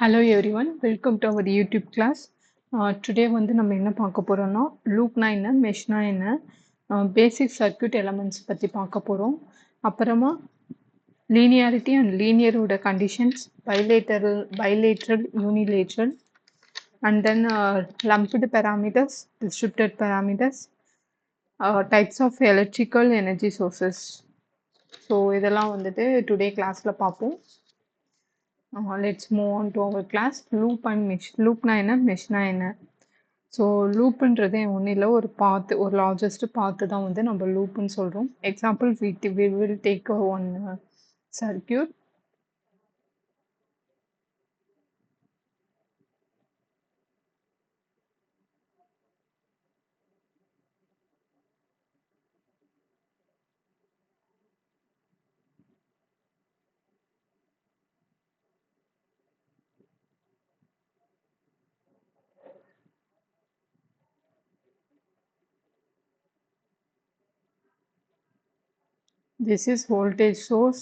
Hello everyone, welcome to our YouTube class. Today வந்து நம்ம என்ன பார்க்க போறோம்னா லூப்னா என்ன மெஷ்னா என்ன பேசிக் சர்க்யூட் எலமெண்ட்ஸ் பற்றி பார்க்க போகிறோம். அப்புறமா லீனியாரிட்டி அண்ட் லீனியரோட conditions, bilateral, unilateral, and then lumped parameters, distributed parameters, types of electrical energy sources. So இதெல்லாம் வந்துட்டு டுடே கிளாஸில் பார்ப்போம். Let's move on to our class. Loop and mesh. Loopனா என்ன மெஷ்னா என்ன? ஸோ லூப்புன்றது ஒன்றும் இல்லை, ஒரு பாத்து, ஒரு லார்ஜஸ்ட் பாத்து தான் வந்து நம்ம லூப்புன்னு சொல்கிறோம். Example we will take one circuit. This is voltage source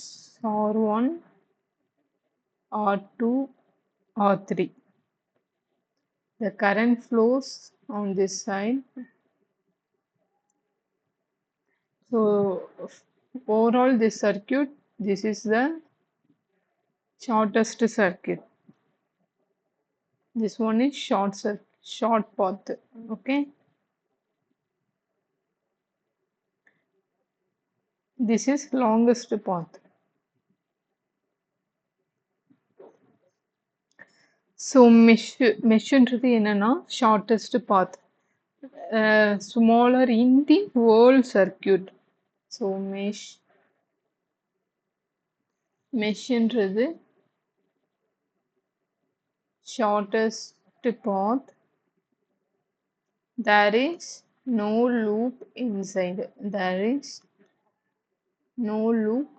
R1, R2, R3. The current flows on this side. So overall this circuit, this is the shortest circuit. This one is short path. Okay. This is longest path. So மெஷ்ன்றது என்னன்னா shortest path, smaller in the whole circuit. So மெஷ்ன்றது shortest path. There is no loop inside. There is no loop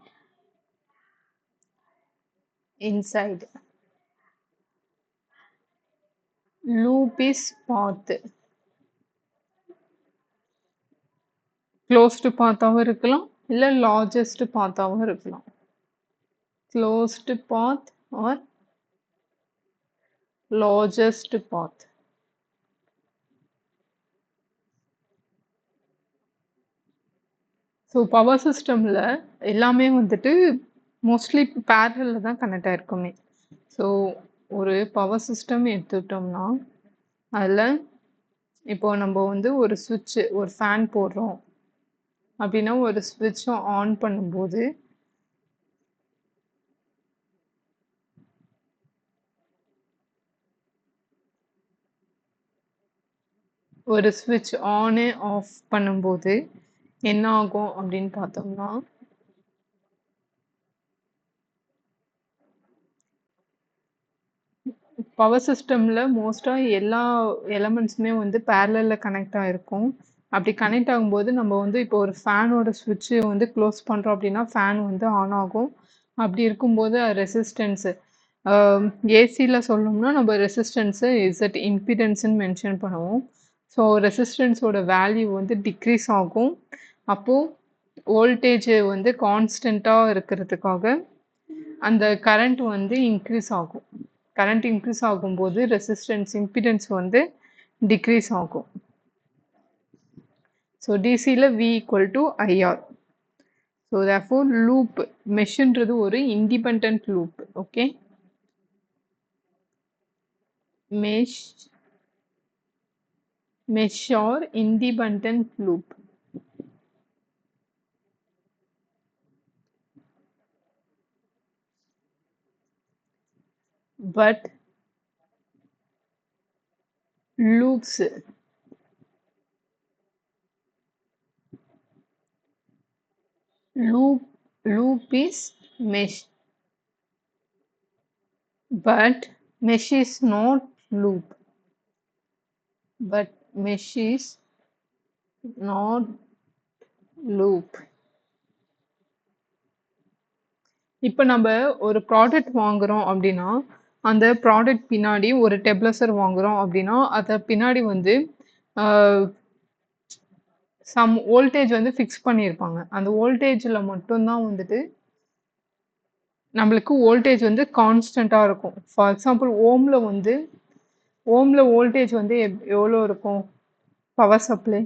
inside. Loop is path. Closed பாத்தாவும் இருக்கலாம், இல்ல largest பாத்தாவும் இருக்கலாம். Closed path or largest path. So power சிஸ்டமில் எல்லாமே வந்துட்டு mostly பேரலில் தான் connect ஆகிருக்குமே. So ஒரு power system எடுத்துக்கிட்டோம்னா அதில் இப்போ நம்ம வந்து ஒரு சுவிட்சு, ஒரு ஃபேன் போடுறோம் அப்படின்னா ஒரு ஸ்விட்சும் ஆன் பண்ணும்போது ஒரு ஸ்விட்ச் ஆனு ஆஃப் பண்ணும்போது என்ன ஆகும் அப்படின்னு பார்த்தோம்னா பவர் சிஸ்டமில் மோஸ்ட்டாக எல்லா எலமெண்ட்ஸுமே வந்து பேரலில் கனெக்ட் ஆகிருக்கும். அப்படி கனெக்ட் ஆகும்போது நம்ம வந்து இப்போ ஒரு ஃபேனோட ஸ்விட்சு வந்து க்ளோஸ் பண்ணுறோம் அப்படின்னா ஃபேன் வந்து ஆன் ஆகும். அப்படி இருக்கும்போது ரெசிஸ்டன்ஸு ஏசியில் சொல்லணும்னா நம்ம ரெசிஸ்டன்ஸு இசட் இம்பிடன்ஸ்ன்னு மென்ஷன் பண்ணுவோம். ஸோ ரெசிஸ்டன்ஸோட வேல்யூ வந்து டிக்ரீஸ் ஆகும். அப்போது வோல்டேஜ் வந்து கான்ஸ்டண்ட்டாக இருக்கிறதுக்காக அந்த கரண்ட் வந்து இன்க்ரீஸ் ஆகும். கரண்ட் இன்க்ரீஸ் ஆகும்போது ரெசிஸ்டன்ஸ் இம்பிடன்ஸ் வந்து டிக்ரீஸ் ஆகும். ஸோ டிசியில் V = IR. So therefore loop மெஷ்ன்றது ஒரு independent loop. Okay, mesh or independent loop. But loop is mesh, but mesh is not loop. But mesh is not loop. இப்போ நம்ம ஒரு product வாங்குறோம் அப்படின்னா அந்த ப்ராடக்ட் பின்னாடி ஒரு டெப்லசர் வாங்குறோம் அப்படின்னா அதை பின்னாடி வந்து சம் வோல்டேஜ் வந்து ஃபிக்ஸ் பண்ணியிருப்பாங்க. அந்த வோல்டேஜில் மட்டும்தான் வந்துட்டு நம்மளுக்கு வோல்டேஜ் வந்து கான்ஸ்டண்ட்டாக இருக்கும். ஃபார் எக்ஸாம்பிள் ஓமில் வோல்டேஜ் வந்து எவ்வளோ இருக்கும்? பவர் சப்ளை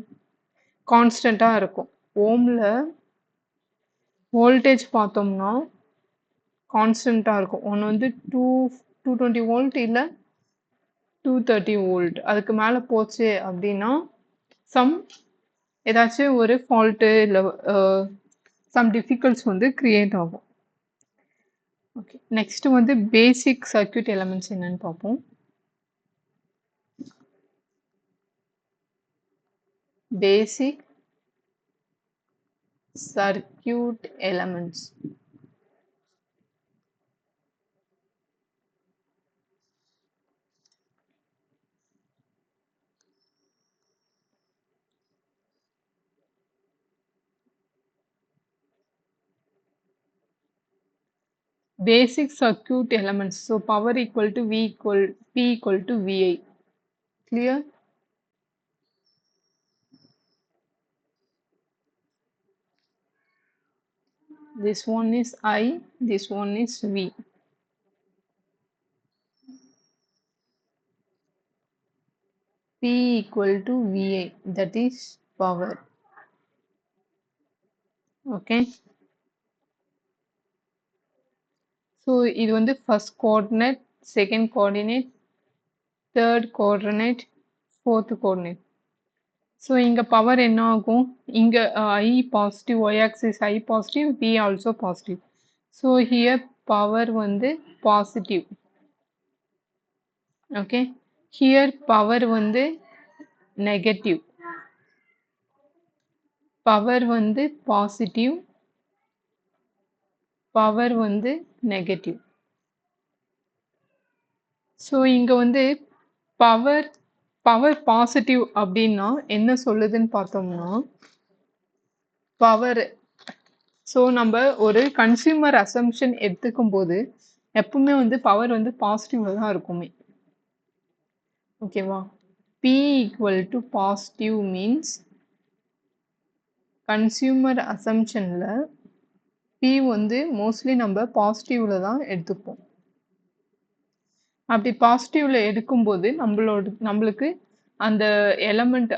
கான்ஸ்டண்ட்டாக இருக்கும். ஓமில் வோல்டேஜ் பார்த்தோம்னா கான்ஸ்டண்ட்டாக இருக்கும். ஒன்று வந்து 220 வோல்ட் இல்லை 230 வோல்ட். அதுக்கு மேலே போச்சு அப்படின்னா ஏதாச்சும் ஒரு ஃபால்ட்டு இல்லை சம் டிஃபிகல்ட்ஸ் வந்து கிரியேட் ஆகும். ஓகே, நெக்ஸ்ட் வந்து பேசிக் சர்க்யூட் எலமெண்ட்ஸ் என்னன்னு பார்ப்போம். Basic circuit elements. Basic circuit elements. So power equal to P equal to VI. Clear? This one is I, this one is V. P equal to VI, that is power. Okay. So இது வந்து first coordinate, second coordinate, third coordinate, fourth coordinate. So இங்க power என்ன ஆகும்? இங்க I positive, y axis I positive, V also positive. So here power வந்து positive. Okay. Here power வந்து negative. Power வந்து positive. Power வந்து negative. So இங்க வந்து power positive அப்படின்னா என்ன சொல்லுதுன்னு பார்த்தோம்னா power. ஸோ நம்ம ஒரு கன்சியூமர் அசம்ஷன் எடுத்துக்கும் போது எப்பவுமே வந்து பவர் வந்து பாசிட்டிவ்ல தான் இருக்குமே. ஓகேவா? P equal to positive means consumer அசம்ஷன்ல P வந்து மோஸ்ட்லி நம்ம பாசிட்டிவ்ல தான் எடுத்துப்போம். அப்படி பாசிட்டிவ்ல எடுக்கும்போது நம்மளுக்கு அந்த எலமெண்ட்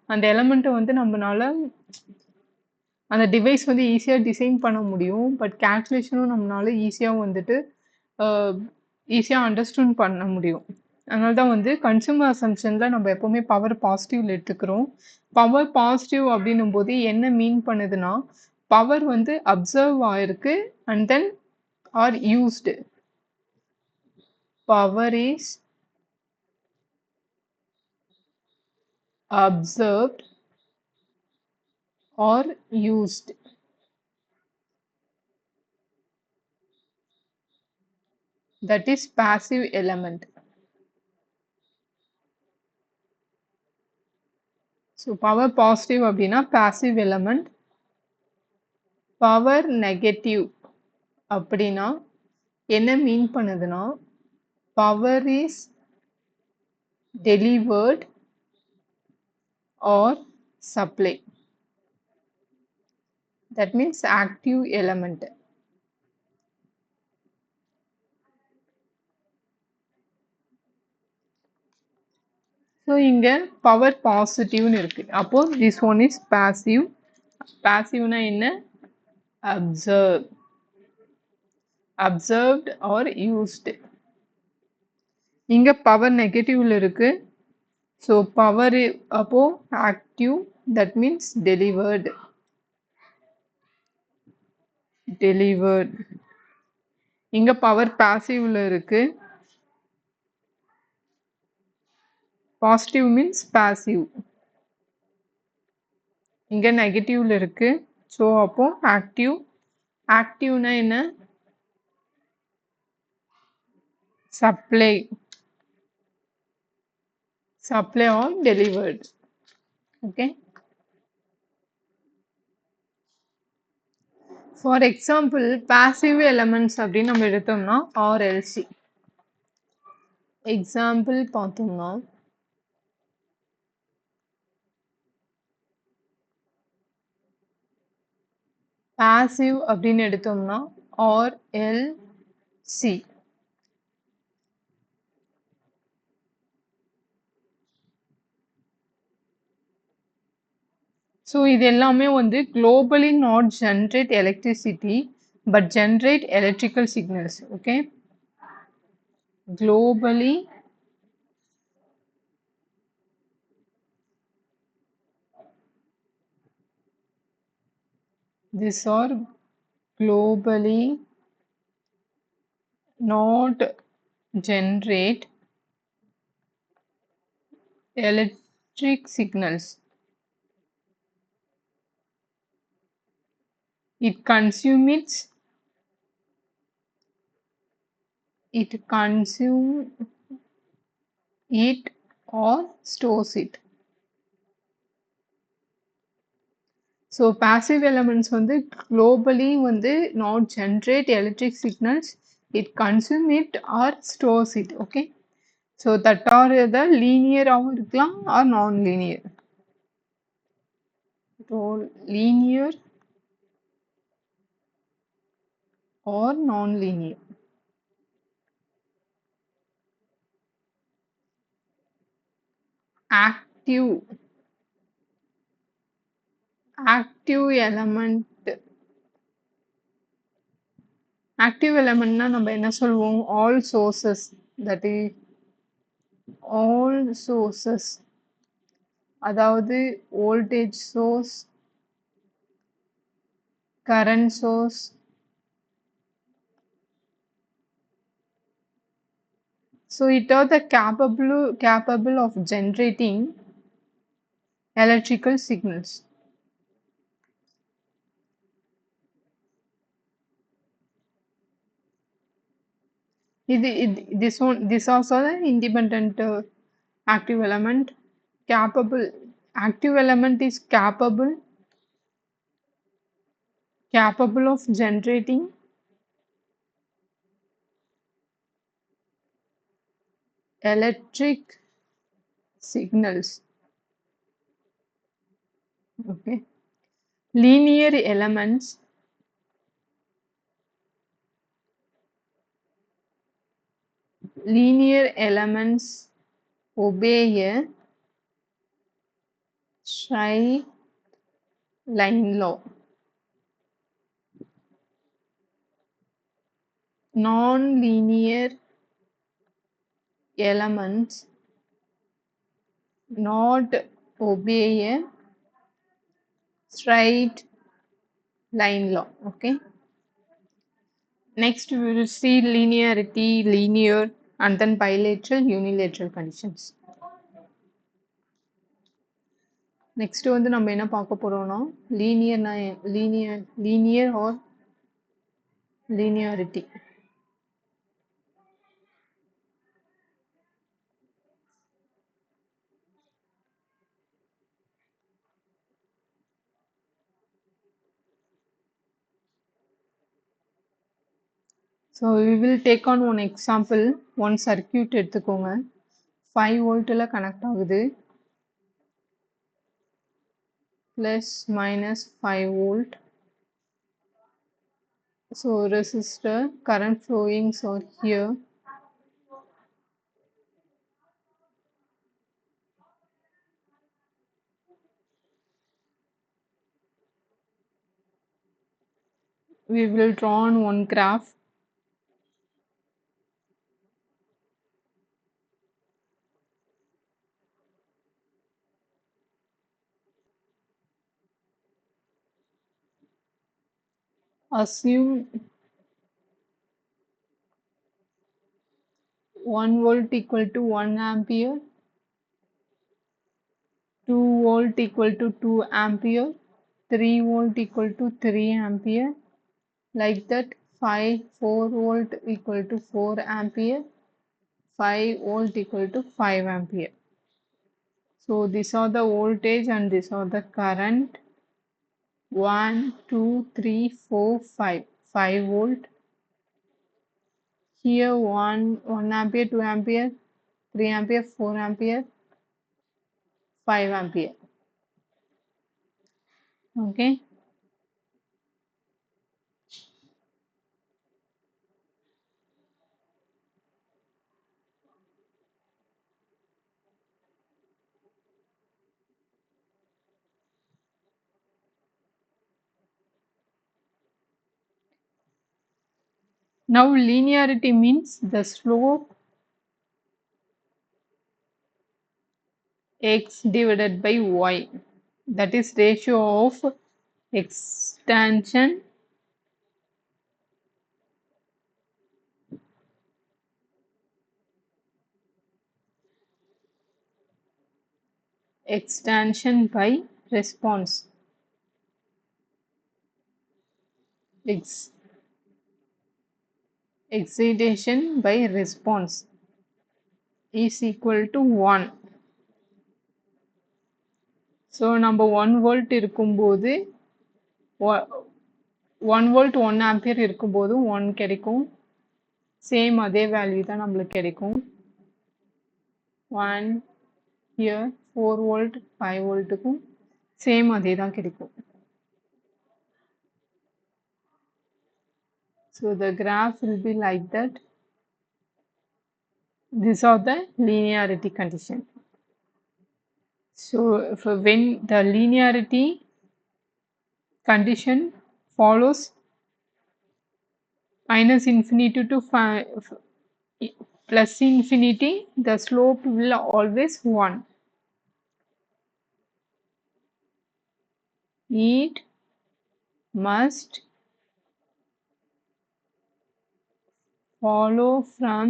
அந்த எலமெண்ட்டை வந்து நம்மளால அந்த டிவைஸ் வந்து ஈஸியாக டிசைன் பண்ண முடியும். பட் கேல்குலேஷனும் நம்மளால ஈஸியாக வந்துட்டு ஈஸியாக அண்டர்ஸ்டாண்ட் பண்ண முடியும். அதனால தான் வந்து கன்சியூமர் அசம்ஷனில் நம்ம எப்போவுமே பவர் பாசிட்டிவ்ல எடுத்துக்கிறோம். பவர் பாசிட்டிவ் அப்படின்னும் போது என்ன மீன் பண்ணுதுன்னா பவர் வந்து அப்சர்வ் ஆயிருக்கு and then R used. Power is observed or used. That is passive element. So power positive அப்படின்னா passive element. Power negative அப்படின்னா என்ன மீன் பண்ணுதுன்னா power is delivered or supply. That means active element. So இங்க power positive இருக்கு. அப்போ this one is passive. Passiveனா என்ன? Observed or used. இங்க power நெகட்டிவ்ல இருக்கு. ஸோ பவர் அப்போ ஆக்டிவ், தட் மீன்ஸ் டெலிவர்டு. இங்க பவர் பாசிவ்ல இருக்கு. Positive means passive. இங்க நெகட்டிவ்ல இருக்கு. ஸோ அப்போ ஆக்டிவ். ஆக்டிவ்னா என்ன? Supply or delivered. Okay. For example passive elements அப்படின்னு நம்ம எடுத்தோம்னா ஆர்எல்சி. எக்ஸாம்பிள் பார்த்தோம்னா பாசிவ் அப்படின்னு எடுத்தோம்னா or LC. So இது எல்லாமே வந்து globally not generate electricity but generate electrical signals. Okay, globally these are globally not generate electric signals. It consumes it consume it or stores it. So passive elements வந்து globally வந்து not generate electric signals. It consume it or stores it. Okay. So that are the linear ஆவும் இருக்கலாம் or non-linear. So linear or non-linear. Active element. Active elementனா நம்ம என்ன சொல்வோம்? All sources. That is all sources. அதாவது voltage source, current source, so it are the capable of generating electrical signals. This also the independent active element. Capable active element is capable of generating electric signals. Okay, linear elements obey a straight line law. Non-linear elements not obey a straight line law. Okay. Next we will see linearity, linear and then bilateral, unilateral conditions. Next வந்து நம்ம என்ன பார்க்க போறோம்னா linear or linearity. So we will take on one example. One circuit எடுத்துக்கோங்க. 5 வோல்ட்ல connect ஆகுது. Plus minus 5 volt. So resistor current flowings are here. We will draw on one graph. Assume 1 volt equal to 1 ampere, 2 volt equal to 2 ampere, 3 volt equal to 3 ampere, like that 4 volt equal to 4 ampere, 5 volt equal to 5 ampere. So these are the voltage and these are the current. 1, 2, 3, 4, 5. 5 volt. Here 1 ampere, 2 ampere, 3 ampere, 4 ampere, 5 ampere. Okay. Now linearity means the slope x divided by y, that is ratio of extension by response excitation by response is equal to 1. So நம்ம 1 volt இருக்கும்போது 1 volt 1 ampere இருக்கும்போது 1 கிடைக்கும். Same அதே value தான் நம்மளுக்கு கிடைக்கும். 1 here 4 volt 5 வோல்ட்டுக்கும் same அதே தான் கிடைக்கும். So the graph will be like that. These are the linearity condition. So when the linearity condition follows minus infinity to plus infinity, the slope will always 1. It must follow from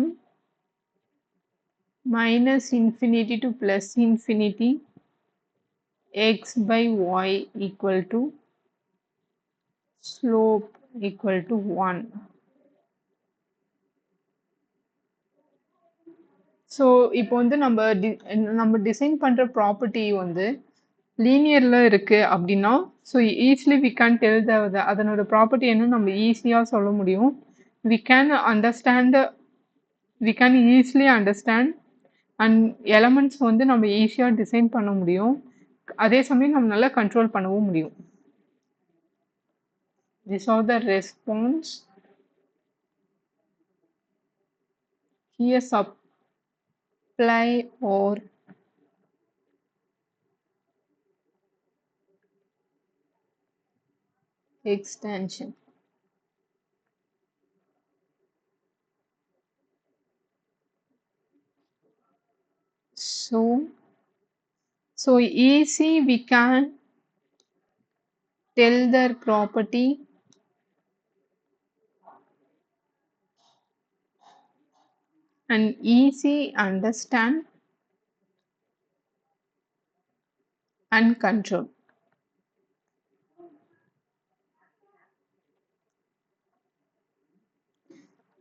minus infinity to plus infinity x by y equal to slope equal to 1. So இப்போ வந்து நம்ம design பண்ணுற property வந்து லீனியரில் இருக்குது அப்படின்னா so easily we can tell அதனோட property என்னன்னு நம்ம ஈஸியாக சொல்ல முடியும். We can easily understand and elements வந்து நம்ம ஈஸியாக டிசைன் பண்ண முடியும். அதே சமயம் நம்ம நல்லா கண்ட்ரோல் பண்ணவும் முடியும். These are the response. Here supply or extension. So easy we can tell their property and easy understand and control.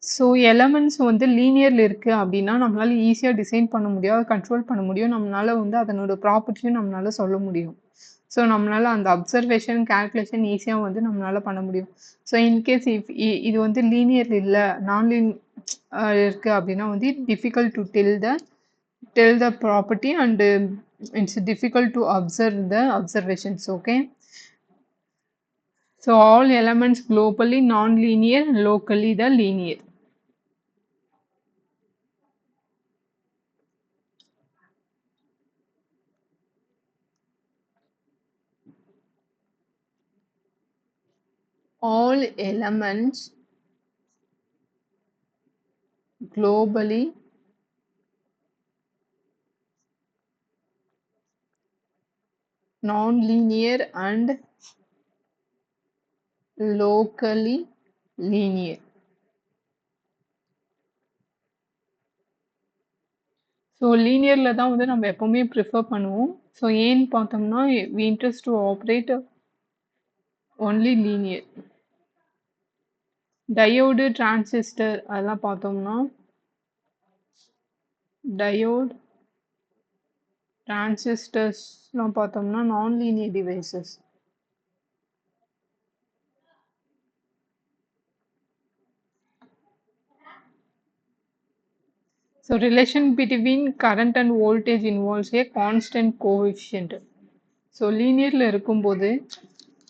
So elements வந்து லீனியரில் இருக்குது அப்படின்னா நம்மளால ஈஸியாக டிசைன் பண்ண முடியும், கண்ட்ரோல் பண்ண முடியும். நம்மளால வந்து அதனோட ப்ராப்பர்ட்டியும் நம்மளால சொல்ல முடியும். ஸோ நம்மளால அந்த அப்சர்வேஷன் கேல்குலேஷன் ஈஸியாக வந்து நம்மளால பண்ண முடியும். ஸோ இன்கேஸ் இது வந்து லீனியர் இல்லை இருக்குது அப்படின்னா வந்து difficult to tell the property and it's difficult to observe the observations. Okay, so all elements globally non-linear, locally the linear. All elements globally non-linear and locally linear. So லீனியரில் தான் வந்து நம்ம எப்போவுமே ப்ரிஃபர் பண்ணுவோம். ஸோ ஏன்னு பார்த்தோம்னா we interest to operate only linear. Diode transistor அதெல்லாம் பார்த்தோம்னா டயோட் டிரான்சிஸ்டர்ஸ்லாம் பார்த்தோம்னா nonlinear devices. So relation between current and voltage involves a constant coefficient. So லீனியரில் இருக்கும்போது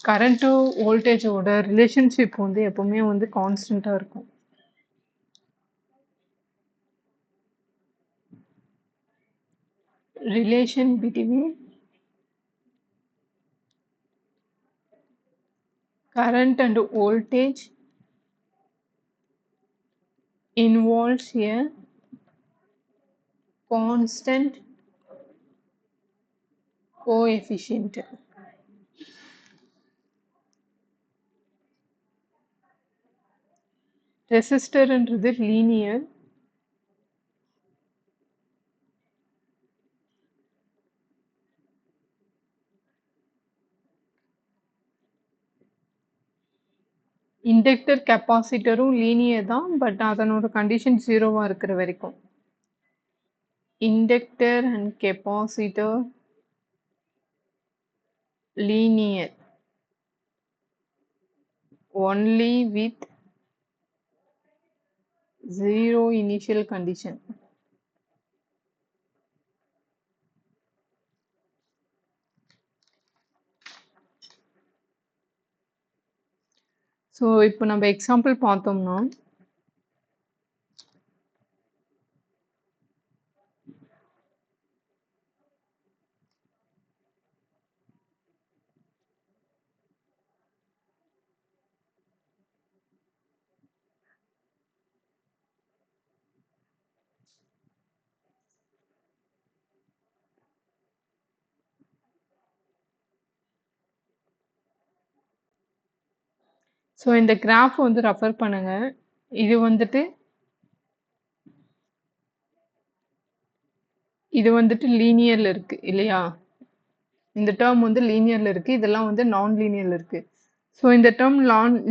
கரண்ட்டு வோல்டேஜோட ரிலேஷன்ஷிப் வந்து எப்போவுமே வந்து கான்ஸ்டண்ட்டாக இருக்கும். relation between current and voltage involves a constant coefficient. ரெசிஸ்டர்ன்றது லீனியர், இண்டக்டர் கெப்பாசிட்டரும் லீனியர் தான், பட் அதனோட கண்டிஷன் ஜீரோவா இருக்கிற வரைக்கும். Inductor and capacitor linear only with zero initial condition. So இப்போ நம்ம எக்ஸாம்பிள் பார்த்தோம்னா ஸோ இந்த கிராஃப் வந்து ரெஃபர் பண்ணுங்க. இது வந்துட்டு லீனியர்ல இருக்கு இல்லையா? இந்த டேர்ம் வந்து லீனியர்ல இருக்கு, இதெல்லாம் வந்து நான் லீனியர்ல இருக்கு. ஸோ இந்த டேர்ம்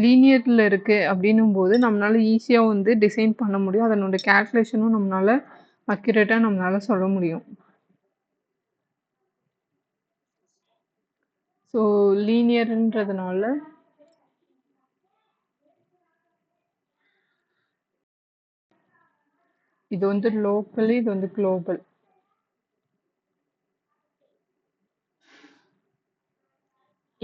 லீனியர்ல இருக்கு அப்படின்னும் போது நம்மளால ஈஸியா வந்து டிசைன் பண்ண முடியும். அதனோட கேல்குலேஷனும் நம்மளால அக்யூரேட்டா நம்மளால சொல்ல முடியும். ஸோ லீனியர்ன்றதுனால இது வந்து லோக்கல், இது வந்து குளோபல்.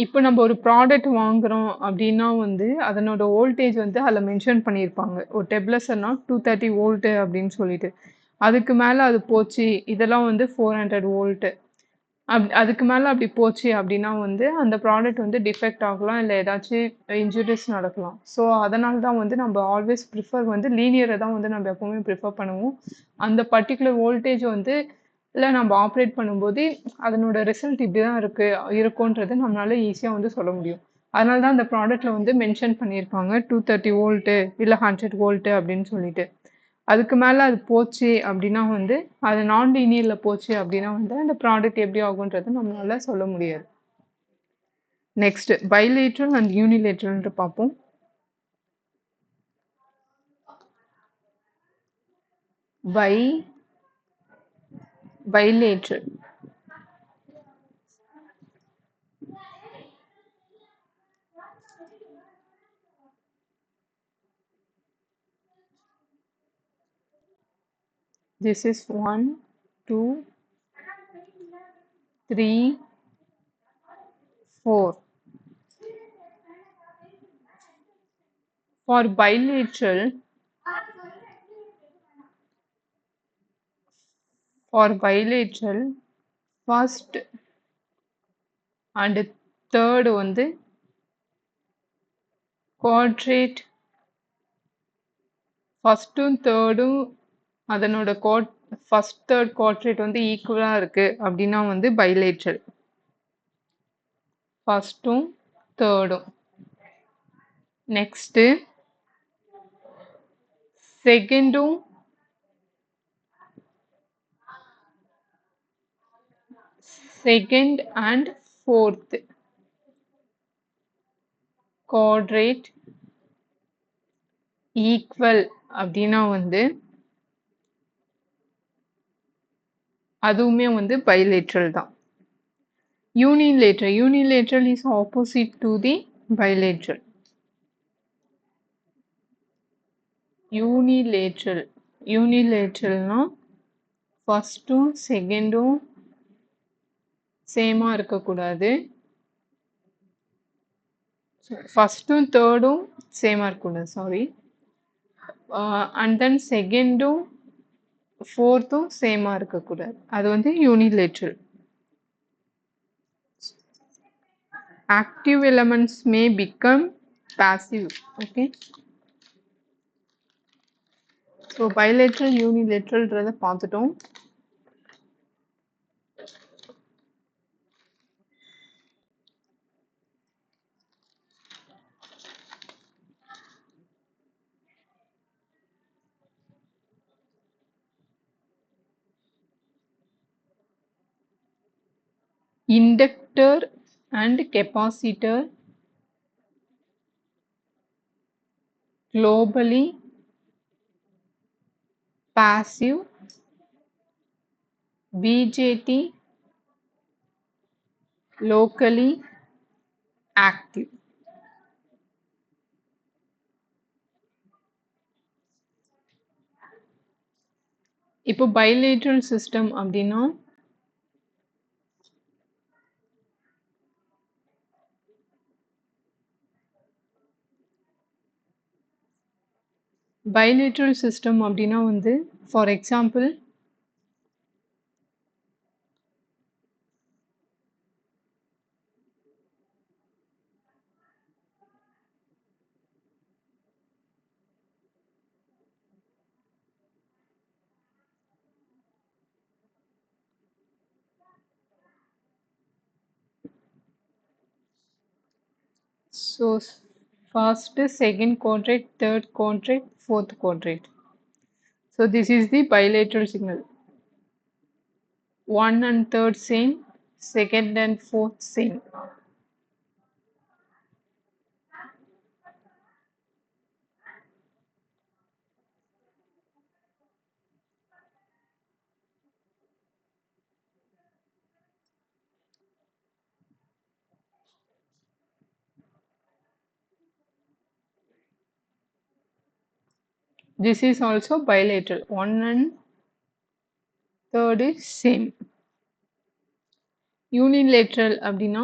இப்போ நம்ம ஒரு ப்ராடக்ட் வாங்குறோம் அப்படின்னா வந்து அதனோட வோல்டேஜ் வந்து அதில் மென்ஷன் பண்ணியிருப்பாங்க. ஒரு டெப்லஸர்னா 230 வோல்ட்டு அப்படின்னு சொல்லிட்டு. அதுக்கு மேலே அது போச்சு, இதெல்லாம் வந்து 400 வோல்ட்டு. அதுக்கு மேலே அப்படி போச்சு அப்படின்னா வந்து அந்த ப்ராடக்ட் வந்து டிஃபெக்ட் ஆகலாம், இல்லை ஏதாச்சும் இன்ஜுரிஸ் நடக்கலாம். ஸோ அதனால தான் வந்து நம்ம ஆல்வேஸ் ப்ரிஃபர் வந்து லீனியரை தான் வந்து நம்ம எப்போவுமே ப்ரிஃபர் பண்ணுவோம். அந்த பர்டிகுலர் வோல்டேஜ் வந்து இல்லை நம்ம ஆப்ரேட் பண்ணும்போது அதனோட ரிசல்ட் இப்படி தான் இருக்கும்ன்றது நம்மளால ஈஸியாக வந்து சொல்ல முடியும். அதனால தான் அந்த ப்ராடக்ட்ல வந்து மென்ஷன் பண்ணியிருப்பாங்க 230 வோல்ட்டு இல்லை 100 வோல்ட்டு அப்படின்னு சொல்லிட்டு. அதுக்கு மேலே அது போச்சு அப்படின்னா வந்து அது நான் லீனியரில் போச்சு அப்படின்னா வந்து அந்த ப்ராடக்ட் எப்படி ஆகுன்றது நம்மளால சொல்ல முடியாது. நெக்ஸ்ட் பைலேட்ரல் அண்ட் யூனிலேட்ரல்ன்ட்டு பார்ப்போம். bilateral. This is 1, 2, 3, 4. For bilateral, first and third வந்து quadrate, ஃபர்ஸ்ட்டும் தேர்டும் அதனோட ஃபர்ஸ்ட் தேர்ட் குவாட்ரேட் வந்து ஈக்குவலா இருக்கு அப்படின்னா வந்து பைலேட்ரல். ஃபர்ஸ்ட்டும் தேர்டும். நெக்ஸ்ட் செகண்டும் second and fourth quadrant equal அப்படின்னா வந்து அதுவுமே வந்து பைலேட்ரல் தான். Unilateral is opposite to the bilateral. யூனிலேட்ரல்னா ஃபர்ஸ்ட்டும் செகண்டும் சேமா இருக்கக்கூடாது, ஃபர்ஸ்ட்டும் தேர்டும் சேமா இருக்கக்கூடாது, சாரி. அண்ட் தென் செகண்டும் ஃபோர்த்தும் சேமா இருக்கக்கூடாது, அது வந்து unilateral. active elements may become passive. Okay, so bilateral யூனிலேட்ரல்ன்றதை பார்த்துட்டோம். Inductor and capacitor globally passive, BJT locally active. இப்போ bilateral system அப்படின்னா bilateral system அப்படின்னா வந்து for example so first, second quadrant, third quadrant, fourth quadrant. So this is the bilateral signal. 1 and 3rd same, 2nd and 4th same. This is also bilateral. 1 and 3rd is same. Unilateral அப்படின்னா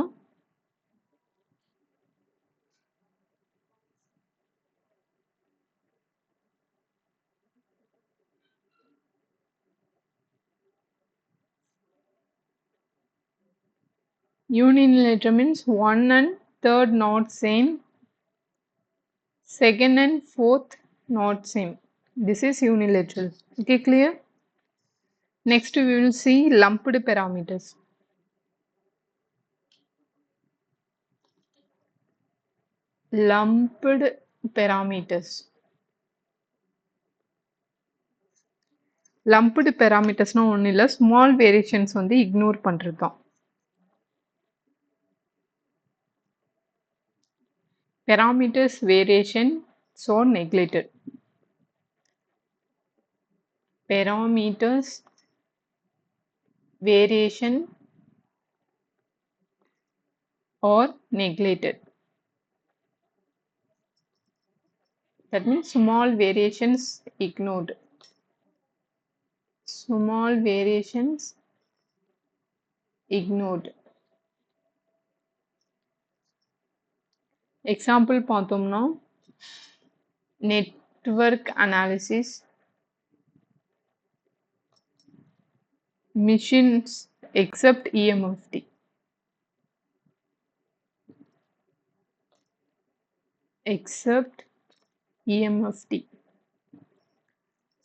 unilateral means 1 and 3rd not same, 2nd and 4th not same. This is unilateral. Okay, clear? Next we will see lumped parameters. Lumped parameters. Lumped parameters னா ஒன்றும் இல்லை, small variations வந்து ignore பண்ணுறது தான். Parameters variation so neglected. Parameters variation or neglected. That means small variations ignored. Small variations ignored. Example பார்த்தோம்னா network analysis, machines except EMFT. Except EMFT.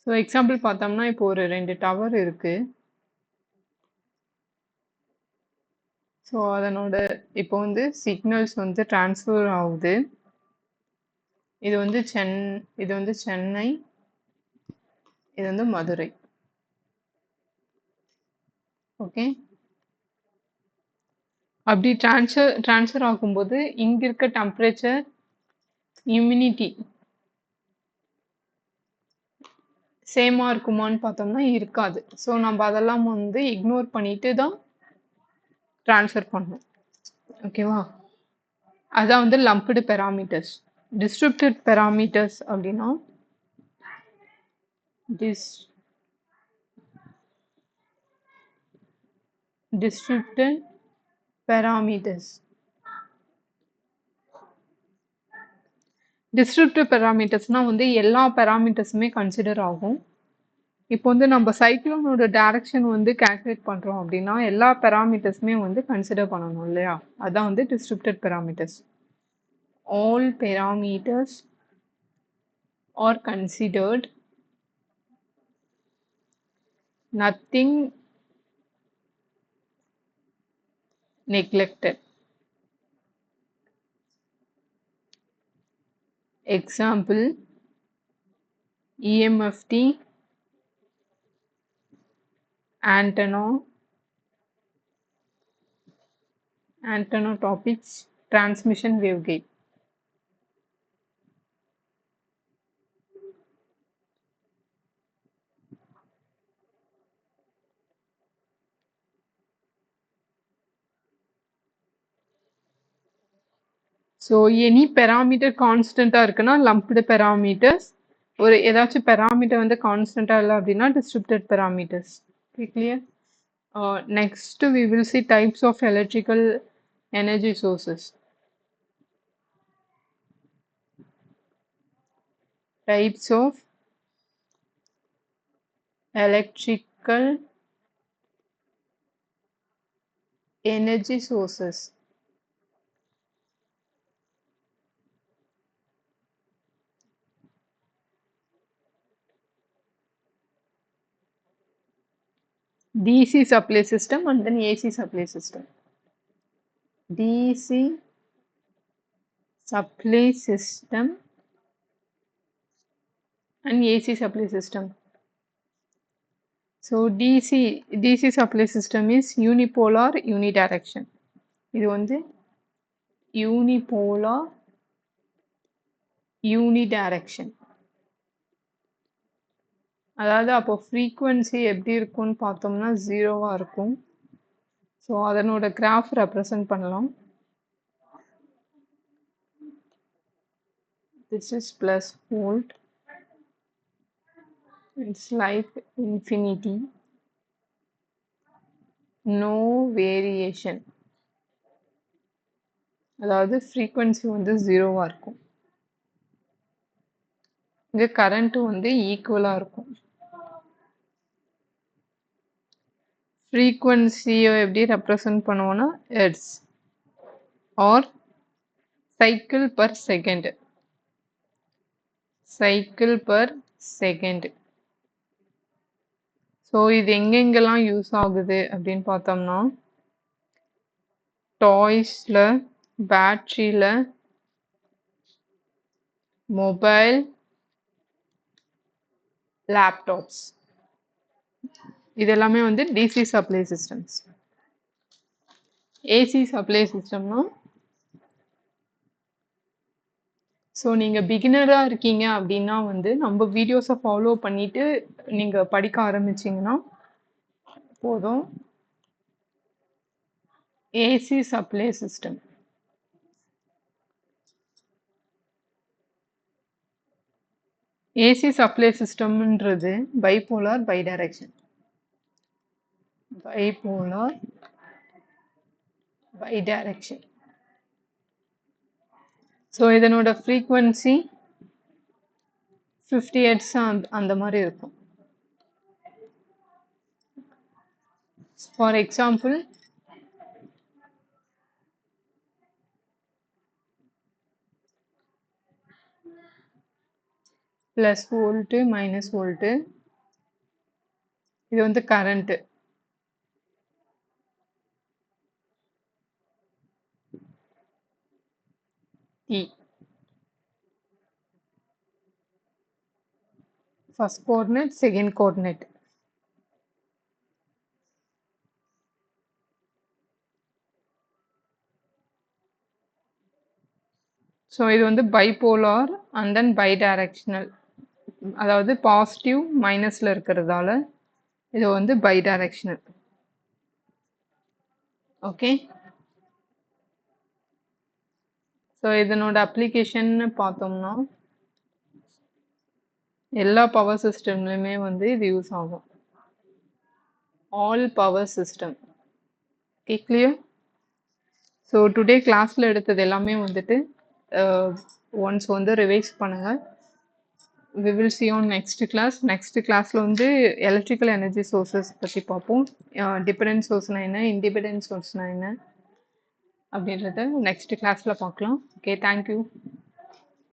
So example பார்த்தோம்னா இப்போ ஒரு 2 டவர் இருக்கு. ஸோ அதனோட இப்போ வந்து சிக்னல்ஸ் வந்து டிரான்ஸ்ஃபர் ஆகுது. இது வந்து சென்னை, இது வந்து மதுரை. ஓகே, அப்படி ட்ரான்ஸ்ஃபர் ஆகும்போது இங்க இருக்க டெம்பரேச்சர், ஹியூமிடிட்டி சேமா இருக்குமான்னு பார்த்தோம்னா இருக்காது. ஸோ நம்ம அதெல்லாம் வந்து இக்னோர் பண்ணிட்டு தான் ட்ரான்ஸ்ஃபர் பண்ணணும். ஓகேவா? அதான் வந்து லம்ப்டு பெராமீட்டர்ஸ். டிஸ்ட்ரிபியூட்டட் பெராமீட்டர்ஸ் அப்படின்னா distributed parameters. டிஸ்ட்ரிபியூட்டிவ் பெராமீட்டர்ஸ்னா வந்து எல்லா பெராமீட்டர்ஸுமே கன்சிடர் ஆகும். இப்போ வந்து நம்ம சைக்ளோனோட டைரக்ஷன் வந்து கால்குலேட் பண்றோம் அப்படின்னா எல்லா பெராமீட்டர்ஸுமே வந்து கன்சிடர் பண்ணணும் இல்லையா? அதான் வந்து distributed parameters. All parameters R considered nothing neglected. Example, EMFT, antenna topics, transmission waveguide. So any parameter constant இருக்குன்னா lumped parameters, ஒரு ஏதாச்சும் parameter வந்து constant இல்ல அப்படின்னா distributed parameters. Okay, clear? Next we will see types of electrical energy sources. Types of electrical energy sources. DC supply system and then AC supply system. DC supply system and AC supply system. So DC supply system is unipolar unidirection. இது வந்து unipolar unidirection. அதாவது அப்போ frequency எப்படி இருக்கும்னு பார்த்தோம்னா ஜீரோவா இருக்கும். So அதனோட கிராஃப் ரெப்ரசன்ட் பண்ணலாம். This is plus volt. It's like infinity. No variation. அதாவது frequency வந்து ஜீரோவா இருக்கும். இங்க கரண்ட் வந்து ஈக்குவலா இருக்கும். frequency-ய எப்படி ரெப்ரசன்ட் பண்ணுவோம்னா hertz or cycle per second. cycle per second. So இது எங்கெங்கெல்லாம் யூஸ் ஆகுது அப்படின்னு பார்த்தோம்னா டாய்ஸ்ல, பேட்டரியில, மொபைல், லேப்டாப்ஸ், இதெல்லாமே வந்து DC supply systems. AC supply சிஸ்டம்னா ஸோ நீங்கள் பிகினராக இருக்கீங்க அப்படின்னா வந்து நம்ம வீடியோஸை ஃபாலோ பண்ணிட்டு நீங்கள் படிக்க ஆரம்பிச்சிங்கன்னா போதும். AC supply system. AC supply சிஸ்டம்ன்றது bipolar bidirection. Bipolar bidirection. So இதனோட ஃப்ரீக்வன்சி 50 Hz அந்த மாதிரி இருக்கும். For example plus volt, minus volt, இது வந்து current. E. First coordinate, second coordinate. So இது வந்து பைபோலார் அண்ட் தென் பைடைரக்ஷனல். அதாவது பாசிட்டிவ் மைனஸில் இருக்கிறதால இது வந்து பைடைரக்ஷனல். ஓகே. ஸோ இதனோட அப்ளிகேஷன் பார்த்தோம்னா எல்லா பவர் சிஸ்டம்லையுமே வந்து இது யூஸ் ஆகும். All power system. Okay, clear? So today கிளாஸில் எடுத்தது எல்லாமே வந்துட்டு ஒன்ஸ் வந்து ரிவைஸ் பண்ணுங்கள். we will see on next class. next classல வந்து எலக்ட்ரிக்கல் எனர்ஜி சோர்சஸ் பற்றி பார்ப்போம். டிபெண்டன்ட் சோர்ஸ்னா என்ன, இண்டிபெண்டன்ட் சோர்ஸ்னா என்ன அப்படின்றத நெக்ஸ்ட் கிளாஸில் பார்க்கலாம். Okay, thank you.